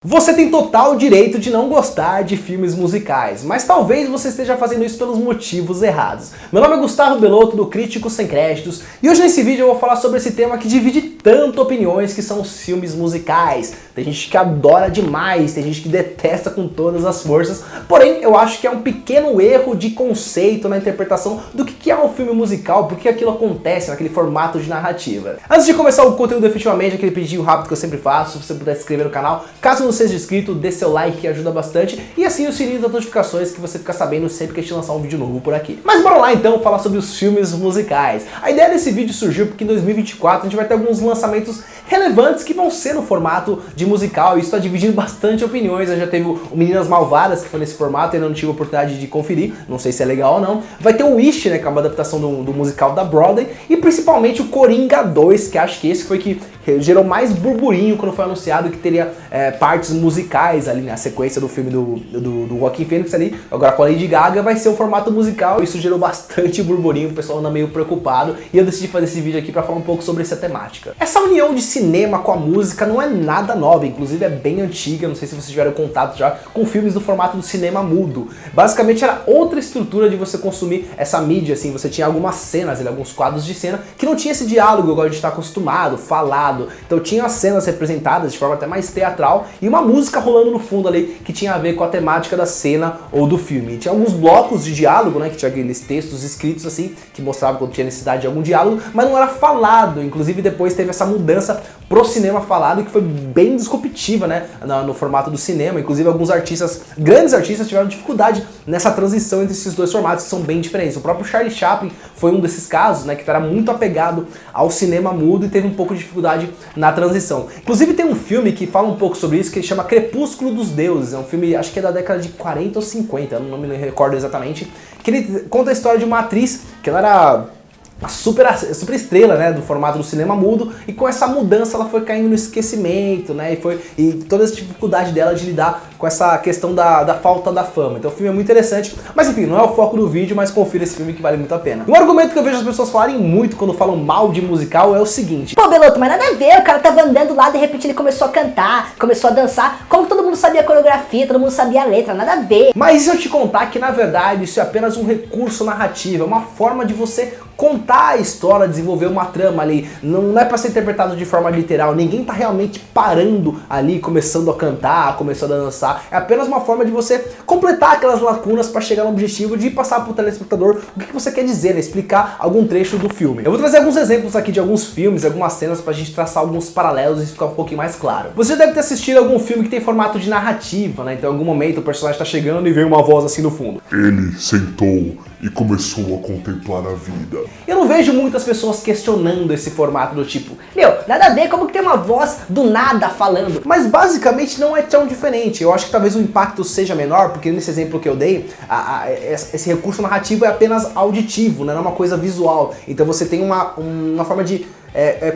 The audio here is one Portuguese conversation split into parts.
Você tem total direito de não gostar de filmes musicais, mas talvez você esteja fazendo isso pelos motivos errados. Meu nome é Gustavo Belotto, do Crítico Sem Créditos, e hoje nesse vídeo eu vou falar sobre esse tema que divide tanto opiniões, que são os filmes musicais. Tem gente que adora demais, tem gente que detesta com todas as forças, porém eu acho que é um pequeno erro de conceito na interpretação do que é um filme musical, porque aquilo acontece naquele formato de narrativa. Antes de começar o conteúdo efetivamente, aquele pedido rápido que eu sempre faço, se você puder se inscrever no canal, caso não seja inscrito, dê seu like que ajuda bastante, e assim o sininho das notificações que você fica sabendo sempre que a gente lançar um vídeo novo por aqui. Mas bora lá então falar sobre os filmes musicais. A ideia desse vídeo surgiu porque em 2024 a gente vai ter alguns lançamentos relevantes que vão ser no formato de musical, e isso está dividindo bastante opiniões. Já teve o Meninas Malvadas, que foi nesse formato, e eu não tive a oportunidade de conferir, não sei se é legal ou não. Vai ter o Wish, né, que é uma adaptação do musical da Broadway, e principalmente o Coringa 2, que acho que esse foi que gerou mais burburinho quando foi anunciado que teria partes musicais ali na sequência do filme do Joaquin Phoenix ali. Agora com a Lady Gaga vai ser um formato musical, isso gerou bastante burburinho, o pessoal anda meio preocupado, e eu decidi fazer esse vídeo aqui para falar um pouco sobre essa temática. Essa união de cinema com a música não é nada nova, inclusive é bem antiga, não sei se vocês tiveram contato já com filmes do formato do cinema mudo. Basicamente era outra estrutura de você consumir essa mídia, assim, você tinha algumas cenas, alguns quadros de cena que não tinha esse diálogo igual a gente está acostumado, falado. Então tinha as cenas representadas de forma até mais teatral e uma música rolando no fundo ali que tinha a ver com a temática da cena ou do filme. E tinha alguns blocos de diálogo, né, que tinha aqueles textos escritos assim, que mostravam quando tinha necessidade de algum diálogo, mas não era falado. Inclusive depois teve essa mudança pro cinema falado, que foi bem disruptiva, né, no formato do cinema. Inclusive alguns artistas, grandes artistas, tiveram dificuldade nessa transição entre esses dois formatos, que são bem diferentes. O próprio Charlie Chaplin foi um desses casos, né, que era muito apegado ao cinema mudo e teve um pouco de dificuldade na transição. Inclusive tem um filme que fala um pouco sobre isso, que ele chama Crepúsculo dos Deuses. É um filme, acho que é da década de 40 ou 50, eu não me recordo exatamente, que ele conta a história de uma atriz que ela era a super estrela, né, do formato do cinema mudo, e com essa mudança ela foi caindo no esquecimento, né, e toda essa dificuldade dela de lidar com essa questão da falta da fama. Então o filme é muito interessante, mas enfim, não é o foco do vídeo, mas confira esse filme que vale muito a pena. Um argumento que eu vejo as pessoas falarem muito quando falam mal de musical é o seguinte: pô, Belotto, mas nada a ver, o cara tava andando lá, de repente ele começou a cantar, começou a dançar, como todo mundo sabia a coreografia, todo mundo sabia a letra, nada a ver. Mas e se eu te contar que na verdade isso é apenas um recurso narrativo, é uma forma de você contar a história, desenvolver uma trama ali, não é para ser interpretado de forma literal, ninguém tá realmente parando ali, começando a cantar, começando a dançar, é apenas uma forma de você completar aquelas lacunas para chegar no objetivo de passar pro telespectador o que você quer dizer, né? Explicar algum trecho do filme. Eu vou trazer alguns exemplos aqui de alguns filmes, algumas cenas pra gente traçar alguns paralelos e ficar um pouquinho mais claro. Você deve ter assistido algum filme que tem formato de narrativa, né? Então em algum momento o personagem tá chegando e vem uma voz assim no fundo. Ele sentou e começou a contemplar a vida. Eu não vejo muitas pessoas questionando esse formato do tipo, meu, nada a ver, como que tem uma voz do nada falando? mas basicamente não é tão diferente. Eu acho que talvez o impacto seja menor, porque nesse exemplo que eu dei, esse recurso narrativo é apenas auditivo, né? Não é uma coisa visual. Então você tem uma forma de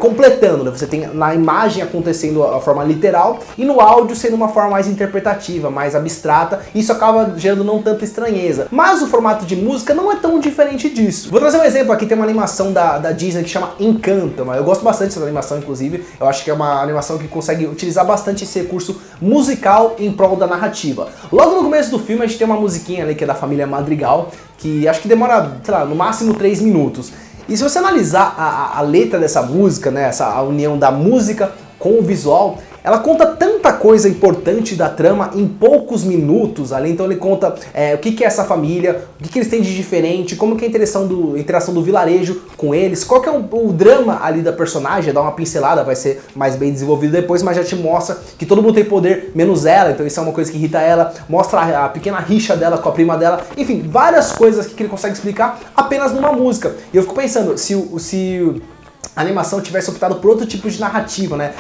completando, né? Você tem na imagem acontecendo a forma literal e no áudio sendo uma forma mais interpretativa, mais abstrata, e isso acaba gerando não tanta estranheza. Mas o formato de música não é tão diferente disso. Vou trazer um exemplo aqui, tem uma animação da Disney que chama Encanto, eu gosto bastante dessa animação, inclusive, eu acho que é uma animação que consegue utilizar bastante esse recurso musical em prol da narrativa. Logo no começo do filme a gente tem uma musiquinha ali que é da família Madrigal, que acho que demora, sei lá, no máximo 3 minutos. E se você analisar a letra dessa música, né, a união da música com o visual, ela conta tanta coisa importante da trama em poucos minutos ali. Então ele conta o que é essa família, o que eles têm de diferente, como que é a interação do vilarejo com eles, qual que é o drama ali da personagem, dá uma pincelada, vai ser mais bem desenvolvido depois, mas já te mostra que todo mundo tem poder, menos ela, então isso é uma coisa que irrita ela, mostra a pequena rixa dela com a prima dela, enfim, várias coisas que ele consegue explicar apenas numa música. E eu fico pensando, se a animação tivesse optado por outro tipo de narrativa, né,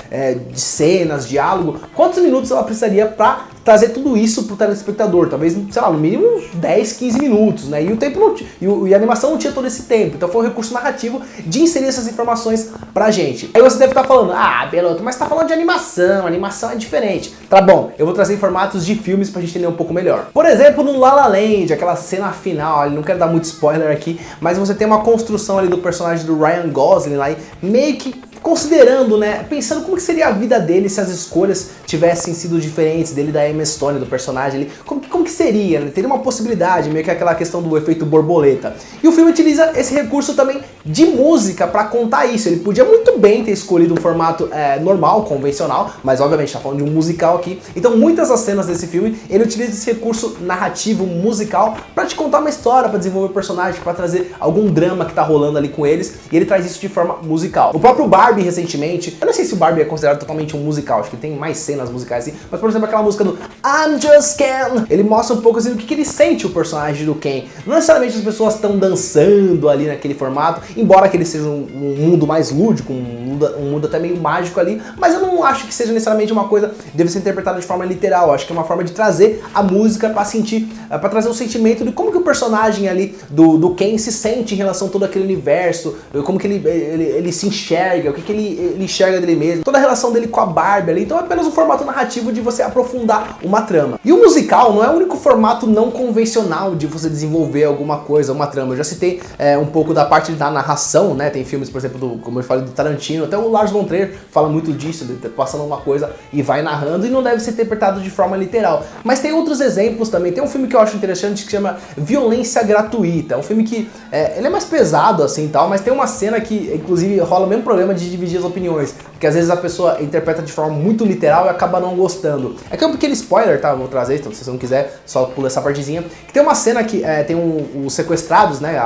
de cenas, diálogo, quantos minutos ela precisaria para trazer tudo isso pro telespectador? Talvez, sei lá, no mínimo uns 10, 15 minutos, né, e o tempo não, e a animação não tinha todo esse tempo, então foi um recurso narrativo de inserir essas informações pra gente. Aí você deve estar falando, ah, Belotto, mas tá falando de animação é diferente. Tá bom, eu vou trazer em formatos de filmes pra gente entender um pouco melhor. Por exemplo, no La La Land, aquela cena final, não quero dar muito spoiler aqui, mas você tem uma construção ali do personagem do Ryan Gosling lá, e meio que considerando, né, pensando como que seria a vida dele se as escolhas tivessem sido diferentes, dele da Emma Stone, do personagem ali, como que seria, né? Teria uma possibilidade, meio que aquela questão do efeito borboleta. E o filme utiliza esse recurso também de música pra contar isso. Ele podia muito bem ter escolhido um formato normal, convencional, mas obviamente tá falando de um musical aqui. Então muitas das cenas desse filme, ele utiliza esse recurso narrativo, musical, pra te contar uma história, pra desenvolver o personagem, pra trazer algum drama que tá rolando ali com eles, e ele traz isso de forma musical. O próprio Barbie, recentemente, eu não sei se o Barbie é considerado totalmente um musical, acho que tem mais cenas musicais assim, mas por exemplo aquela música do I'm Just Ken, ele mostra um pouco assim do que ele sente o personagem do Ken. Não necessariamente as pessoas estão dançando ali naquele formato, embora que ele seja um mundo mais lúdico, um mundo até meio mágico ali, mas eu não acho que seja necessariamente uma coisa que deve ser interpretada de forma literal. Eu acho que é uma forma de trazer a música pra sentir, pra trazer o sentimento de como que o personagem ali do Ken se sente em relação a todo aquele universo, como que ele se enxerga, o que ele enxerga dele mesmo, toda a relação dele com a Barbie ali. Então é apenas um formato narrativo de você aprofundar uma trama. E o musical não é o único formato não convencional de você desenvolver alguma coisa, uma trama. Eu já citei um pouco da parte da narração, né? Tem filmes, por exemplo, como eu falei, do Tarantino, até o Lars von Trier fala muito disso, de passando uma coisa e vai narrando, e não deve ser interpretado de forma literal. Mas tem outros exemplos também. Tem um filme que eu acho interessante que chama Violência Gratuita. É um filme que ele é mais pesado assim tal, mas tem uma cena que inclusive rola o mesmo problema de dividir as opiniões, porque às vezes a pessoa interpreta de forma muito literal e acaba não gostando. É que é um pequeno spoiler, tá? Vou trazer, então se você não quiser, só pula essa partezinha. Que tem uma cena que tem os sequestrados, né?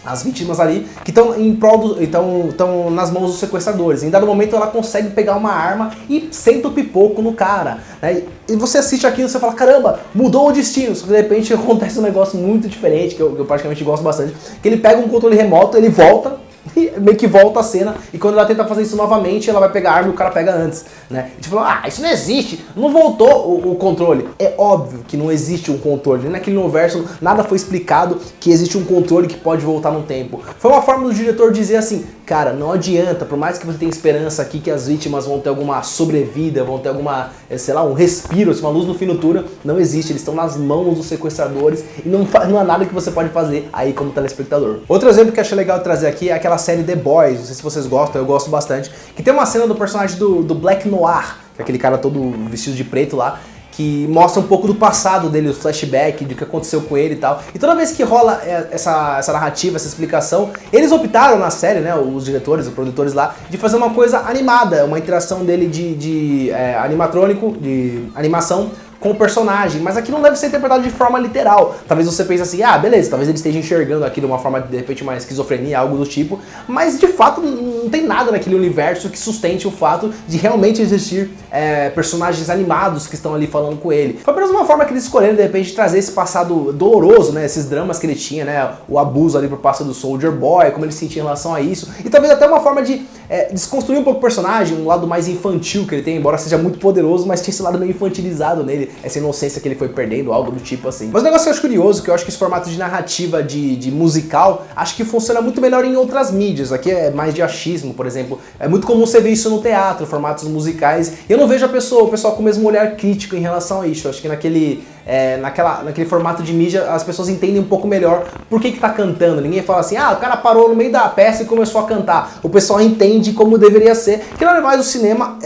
As vítimas ali, que estão em prol estão nas mãos dos sequestradores. Em dado momento ela consegue pegar uma arma e senta o pipoco no cara, né? E você assiste aquilo e você fala, caramba, mudou o destino. Só que de repente acontece um negócio muito diferente, que eu praticamente gosto bastante, que ele pega um controle remoto, ele volta, e meio que volta a cena, e quando ela tenta fazer isso novamente, ela vai pegar a arma e o cara pega antes, né? A gente falou, isso não existe, não voltou o controle. É óbvio que não existe um controle, naquele universo nada foi explicado que existe um controle que pode voltar no tempo. Foi uma forma do diretor dizer assim, cara, não adianta, por mais que você tenha esperança aqui que as vítimas vão ter alguma sobrevida, vão ter alguma, sei lá, um respiro, uma luz no fim do túnel, não existe, eles estão nas mãos dos sequestradores e não há nada que você pode fazer aí como telespectador. Outro exemplo que eu achei legal de trazer aqui é aquela série The Boys, não sei se vocês gostam, eu gosto bastante, que tem uma cena do personagem do Black Noir, que é aquele cara todo vestido de preto lá, que mostra um pouco do passado dele, o flashback, do que aconteceu com ele e tal. E toda vez que rola essa narrativa, essa explicação, eles optaram na série, né, os diretores, os produtores lá, de fazer uma coisa animada, uma interação dele de animatrônico, de animação, com o personagem, mas aqui não deve ser interpretado de forma literal. Talvez você pense assim, beleza, talvez ele esteja enxergando aqui de uma forma, de repente, uma esquizofrenia, algo do tipo, mas de fato não tem nada naquele universo que sustente o fato de realmente existir personagens animados que estão ali falando com ele. Foi apenas uma forma que eles escolheram, de repente, de trazer esse passado doloroso, né, esses dramas que ele tinha, né, o abuso ali por parte do Soldier Boy, como ele se sentia em relação a isso, e talvez até uma forma de desconstruir um pouco o personagem, um lado mais infantil que ele tem, embora seja muito poderoso, mas tinha esse lado meio infantilizado nele, essa inocência que ele foi perdendo, algo do tipo assim. Mas o negócio que eu acho curioso, que eu acho que esse formato de narrativa de musical, acho que funciona muito melhor em outras mídias. Aqui é mais de achismo, por exemplo. É muito comum você ver isso no teatro, formatos musicais. E eu não vejo o pessoal com o mesmo olhar crítico em relação a isso. Eu acho que naquele formato de mídia as pessoas entendem um pouco melhor por que tá cantando. Ninguém fala assim, o cara parou no meio da peça e começou a cantar. O pessoal entende como deveria ser. Que não é mais o cinema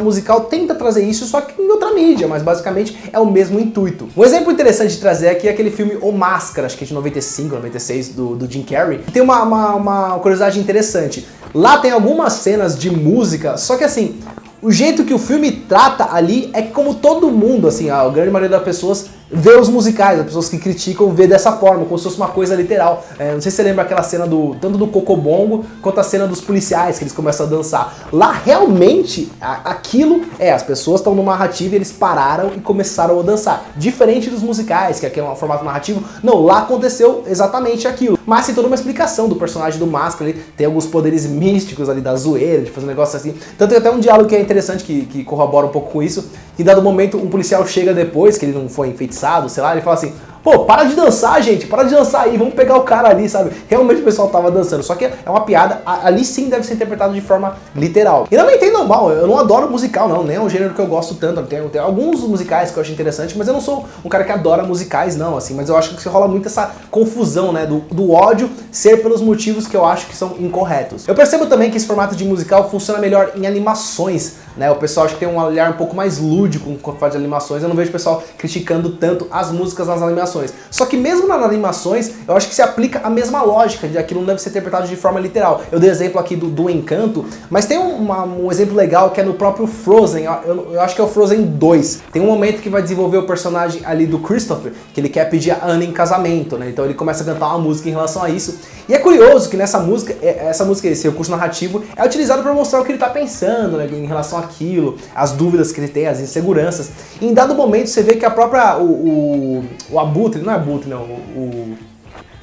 musical tenta trazer isso, só que em outra mídia, mas basicamente é o mesmo intuito. Um exemplo interessante de trazer aqui é aquele filme O Máscara, acho que é de 95, 96, do Jim Carrey. Tem uma curiosidade interessante. Lá tem algumas cenas de música, só que assim, o jeito que o filme trata ali é como todo mundo, assim, a grande maioria das pessoas vê os musicais, as pessoas que criticam vê dessa forma, como se fosse uma coisa literal. Não sei se você lembra aquela cena tanto do Cocobongo quanto a cena dos policiais, que eles começam a dançar. Lá realmente, aquilo as pessoas estão numa narrativa e eles pararam e começaram a dançar. Diferente dos musicais, que aqui é um formato narrativo, não, lá aconteceu exatamente aquilo. Mas tem toda uma explicação do personagem do Máscara, ele tem alguns poderes místicos ali da zoeira, de fazer um negócio assim. Então tem até um diálogo que é interessante, que corrobora um pouco com isso, que em dado momento um policial chega depois, que ele não foi enfeitiçado, sei lá, ele fala assim, Pô, para de dançar, gente, para de dançar aí, vamos pegar o cara ali, sabe? Realmente o pessoal tava dançando, só que é uma piada, ali sim deve ser interpretado de forma literal. E não me entendam mal, eu não adoro musical não, nem é um gênero que eu gosto tanto, tem alguns musicais que eu acho interessante, mas eu não sou um cara que adora musicais não, assim, mas eu acho que rola muito essa confusão, né, do ódio ser pelos motivos que eu acho que são incorretos. Eu percebo também que esse formato de musical funciona melhor em animações, né, o pessoal acha que tem um olhar um pouco mais lúdico quando faz animações, eu não vejo o pessoal criticando tanto as músicas nas animações. Só que mesmo nas animações, eu acho que se aplica a mesma lógica, de aquilo não deve ser interpretado de forma literal. Eu dei exemplo aqui do Encanto, mas tem um exemplo legal que é no próprio Frozen, eu acho que é o Frozen 2. Tem um momento que vai desenvolver o personagem ali do Christopher, que ele quer pedir a Anna em casamento, né? Então ele começa a cantar uma música em relação a isso. E é curioso que nessa música, esse recurso narrativo, é utilizado para mostrar o que ele está pensando, né, em relação àquilo, as dúvidas que ele tem, as inseguranças. E em dado momento você vê que a própria, o Abutre, não é Abutre não,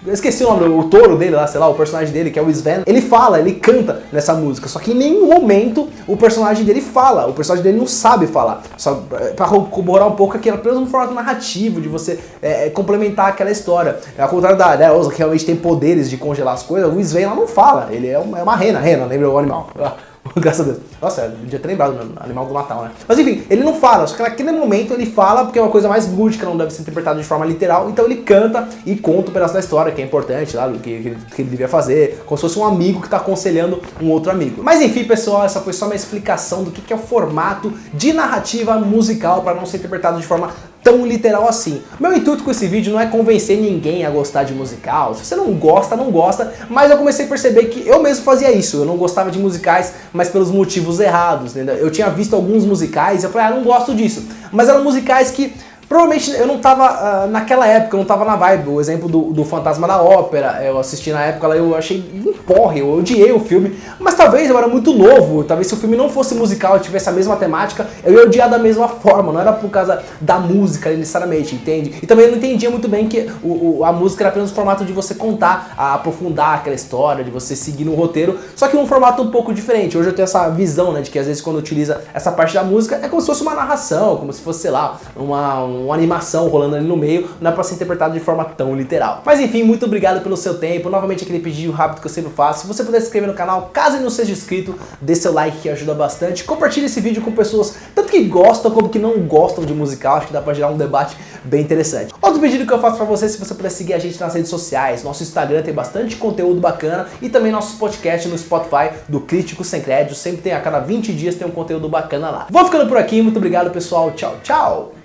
eu esqueci o nome, o touro dele lá, sei lá, o personagem dele, que é o Sven, ele fala, ele canta nessa música, só que em nenhum momento o personagem dele fala, o personagem dele não sabe falar, só pra corroborar um pouco aqui, é apenas um formato narrativo, de você complementar aquela história. Ao contrário da Elsa, que realmente tem poderes de congelar as coisas, o Sven lá não fala, ele é uma rena, lembra o animal? Graças a Deus. Nossa, eu podia ter lembrado do animal do Natal, né? Mas enfim, ele não fala, só que naquele momento ele fala porque é uma coisa mais lúdica, não deve ser interpretada de forma literal, então ele canta e conta um pedaço da história, que é importante, lá, o que ele devia fazer, como se fosse um amigo que está aconselhando um outro amigo. Mas enfim, pessoal, essa foi só uma explicação do que é o formato de narrativa musical para não ser interpretado de forma tão literal assim. Meu intuito com esse vídeo não é convencer ninguém a gostar de musical. Se você não gosta, não gosta, mas eu comecei a perceber que eu mesmo fazia isso. Eu não gostava de musicais, mas pelos motivos errados, entendeu? Eu tinha visto alguns musicais e eu falei, não gosto disso. Mas eram musicais que provavelmente eu não tava, naquela época, eu não tava na vibe. O exemplo do Fantasma da Ópera, eu assisti na época, eu achei um porre, eu odiei o filme. Mas talvez eu era muito novo, talvez se o filme não fosse musical e tivesse a mesma temática, eu ia odiar da mesma forma, não era por causa da música necessariamente, entende? E também eu não entendia muito bem que a música era apenas um formato de você contar, aprofundar aquela história, de você seguir no roteiro, só que num formato um pouco diferente. Hoje eu tenho essa visão, né, de que às vezes quando utiliza essa parte da música, é como se fosse uma narração, como se fosse, sei lá, uma animação rolando ali no meio, não é pra ser interpretado de forma tão literal. Mas enfim, muito obrigado pelo seu tempo, novamente aquele pedido rápido que eu sempre faço. Se você puder se inscrever no canal, caso ele não seja inscrito, dê seu like que ajuda bastante, compartilhe esse vídeo com pessoas tanto que gostam como que não gostam de musical, acho que dá pra gerar um debate bem interessante. Outro pedido que eu faço pra você, se você puder seguir a gente nas redes sociais, nosso Instagram tem bastante conteúdo bacana e também nosso podcast no Spotify do Crítico Sem Crédito, sempre tem, a cada 20 dias tem um conteúdo bacana lá. Vou ficando por aqui, muito obrigado pessoal, tchau, tchau!